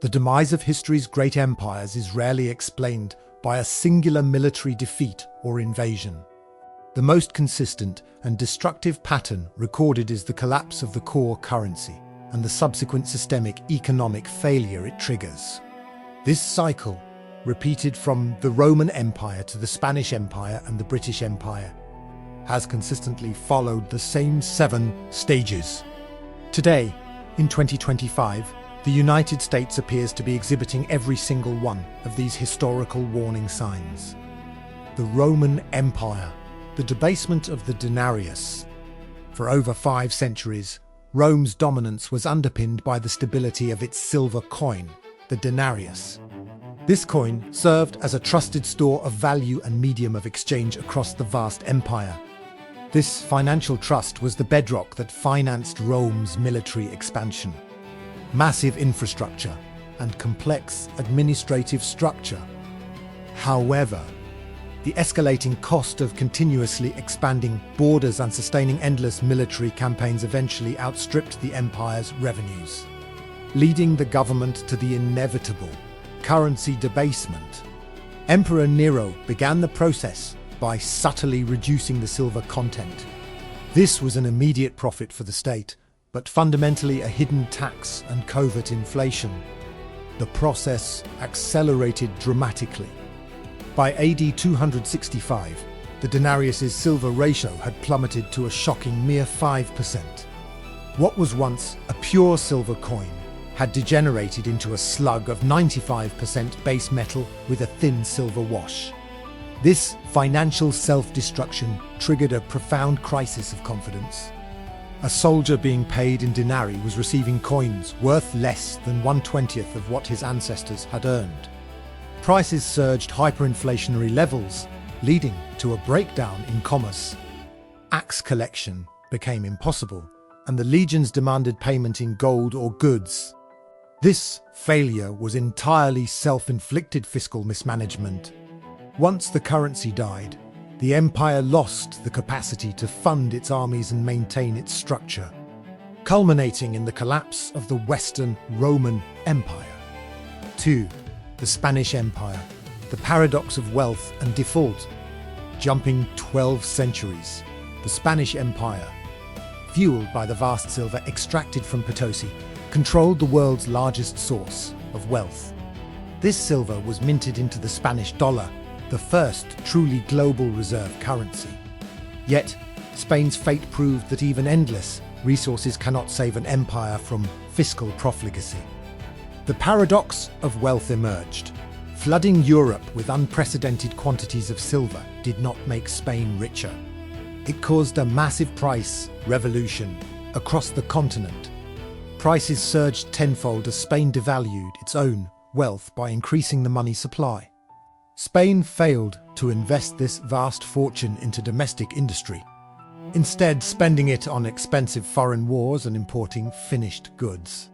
The demise of history's great empires is rarely explained by a singular military defeat or invasion. The most consistent and destructive pattern recorded is the collapse of the core currency and the subsequent systemic economic failure it triggers. This cycle, repeated from the Roman Empire to the Spanish Empire and the British Empire, has consistently followed the same 7 stages. Today, in 2025, the United States appears to be exhibiting every single one of these historical warning signs. The Roman Empire, the debasement of the denarius. For over 5 centuries, Rome's dominance was underpinned by the stability of its silver coin, the denarius. This coin served as a trusted store of value and medium of exchange across the vast empire. This financial trust was the bedrock that financed Rome's military expansion. Massive infrastructure and complex administrative structure. However, the escalating cost of continuously expanding borders and sustaining endless military campaigns eventually outstripped the empire's revenues, leading the government to the inevitable currency debasement. Emperor Nero began the process by subtly reducing the silver content. This was an immediate profit for the state, but fundamentally a hidden tax and covert inflation. The process accelerated dramatically. By AD 265, the denarius's silver ratio had plummeted to a shocking mere 5%. What was once a pure silver coin had degenerated into a slug of 95% base metal with a thin silver wash. This financial self-destruction triggered a profound crisis of confidence. A soldier being paid in denarii was receiving coins worth less than 1/20th of what his ancestors had earned. Prices surged hyperinflationary levels, leading to a breakdown in commerce. Axe collection became impossible, and the legions demanded payment in gold or goods. This failure was entirely self-inflicted fiscal mismanagement. Once the currency died, the empire lost the capacity to fund its armies and maintain its structure, culminating in the collapse of the Western Roman Empire. 2. The Spanish Empire, the paradox of wealth and default. Jumping 12 centuries, the Spanish Empire, fueled by the vast silver extracted from Potosi, controlled the world's largest source of wealth. This silver was minted into the Spanish dollar, the first truly global reserve currency. Yet, Spain's fate proved that even endless resources cannot save an empire from fiscal profligacy. The paradox of wealth emerged. Flooding Europe with unprecedented quantities of silver did not make Spain richer. It caused a massive price revolution across the continent. Prices surged tenfold as Spain devalued its own wealth by increasing the money supply. Spain failed to invest this vast fortune into domestic industry, instead spending it on expensive foreign wars and importing finished goods.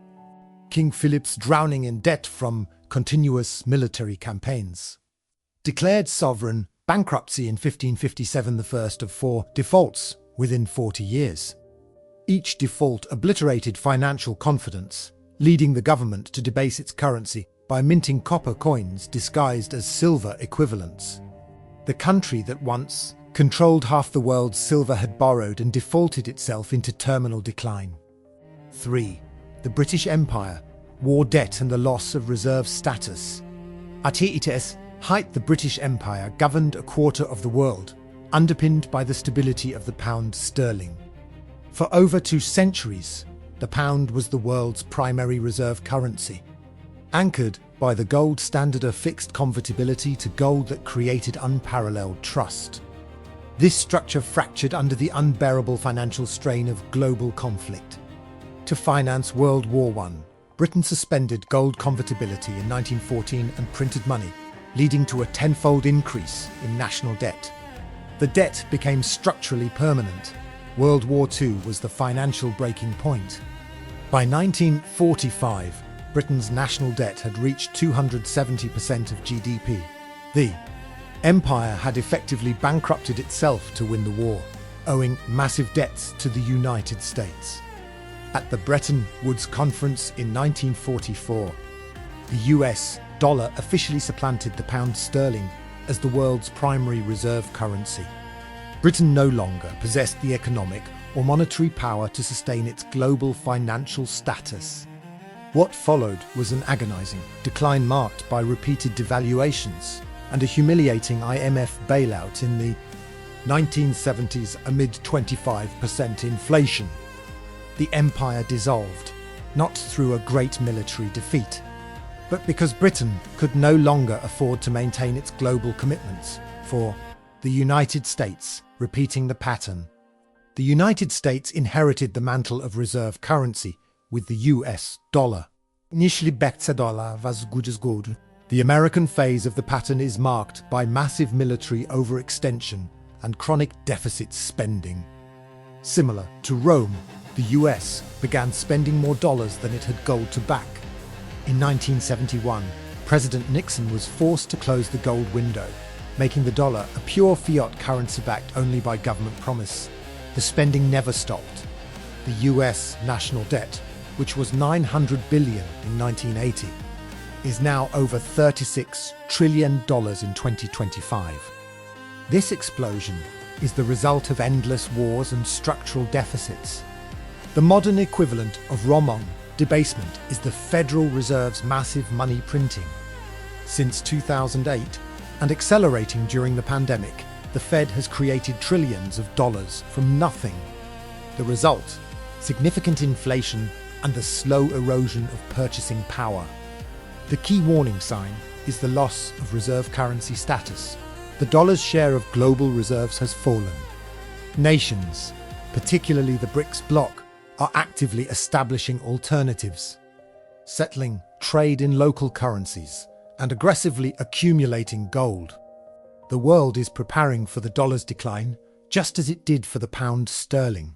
King Philip's drowning in debt from continuous military campaigns. Declared sovereign bankruptcy in 1557, the first of 4 defaults within 40 years. Each default obliterated financial confidence, leading the government to debase its currency by minting copper coins disguised as silver equivalents. The country that once controlled half the world's silver had borrowed and defaulted itself into terminal decline. 3. The British Empire, war debt and the loss of reserve status. At its height, the British Empire governed a quarter of the world, underpinned by the stability of the pound sterling. For over 2 centuries, the pound was the world's primary reserve currency, anchored by the gold standard of fixed convertibility to gold that created unparalleled trust. This structure fractured under the unbearable financial strain of global conflict. To finance World War I, Britain suspended gold convertibility in 1914 and printed money, leading to a tenfold increase in national debt. The debt became structurally permanent. World War II was the financial breaking point. By 1945, Britain's national debt had reached 270% of GDP. The empire had effectively bankrupted itself to win the war, owing massive debts to the United States. At the Bretton Woods Conference in 1944, the US dollar officially supplanted the pound sterling as the world's primary reserve currency. Britain no longer possessed the economic or monetary power to sustain its global financial status. What followed was an agonizing decline marked by repeated devaluations and a humiliating IMF bailout in the 1970s amid 25% inflation. The empire dissolved, not through a great military defeat, but because Britain could no longer afford to maintain its global commitments, for the United States repeating the pattern. The United States inherited the mantle of reserve currency with the US dollar. Initially backed the dollar was good as gold. The American phase of the pattern is marked by massive military overextension and chronic deficit spending. Similar to Rome, the US began spending more dollars than it had gold to back. In 1971, President Nixon was forced to close the gold window, making the dollar a pure fiat currency backed only by government promise. The spending never stopped. The US national debt, which was $900 billion in 1980, is now over $36 trillion in 2025. This explosion is the result of endless wars and structural deficits. The modern equivalent of debasement is the Federal Reserve's massive money printing. Since 2008, and accelerating during the pandemic, the Fed has created trillions of dollars from nothing. The result: significant inflation and the slow erosion of purchasing power. The key warning sign is the loss of reserve currency status. The dollar's share of global reserves has fallen. Nations, particularly the BRICS bloc, are actively establishing alternatives, settling trade in local currencies, and aggressively accumulating gold. The world is preparing for the dollar's decline, just as it did for the pound sterling.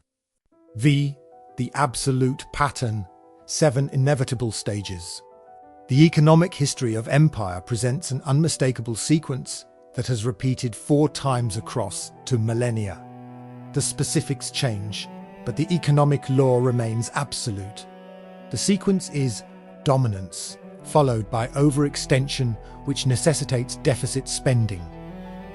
The absolute pattern, 7 inevitable stages. The economic history of empire presents an unmistakable sequence that has repeated 4 times across to millennia. The specifics change, but the economic law remains absolute. The sequence is dominance, followed by overextension, which necessitates deficit spending.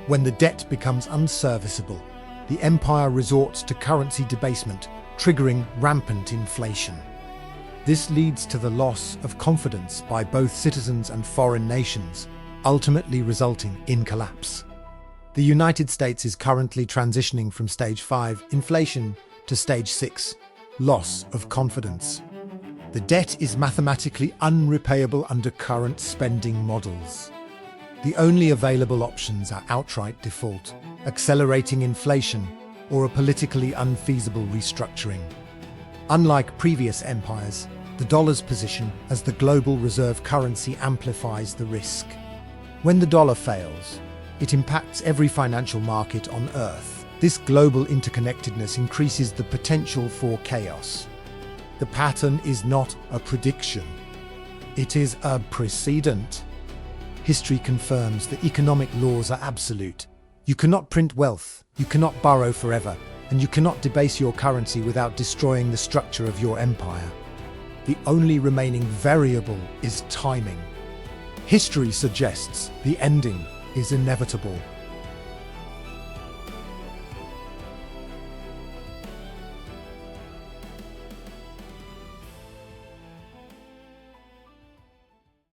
When the debt becomes unserviceable, the empire resorts to currency debasement, triggering rampant inflation. This leads to the loss of confidence by both citizens and foreign nations, ultimately resulting in collapse. The United States is currently transitioning from stage 5, inflation, to stage 6, loss of confidence. The debt is mathematically unrepayable under current spending models. The only available options are outright default, accelerating inflation, or a politically unfeasible restructuring. Unlike previous empires, the dollar's position as the global reserve currency amplifies the risk. When the dollar fails, it impacts every financial market on Earth. This global interconnectedness increases the potential for chaos. The pattern is not a prediction. It is a precedent. History confirms that economic laws are absolute. You cannot print wealth, you cannot borrow forever, and you cannot debase your currency without destroying the structure of your empire. The only remaining variable is timing. History suggests the ending is inevitable.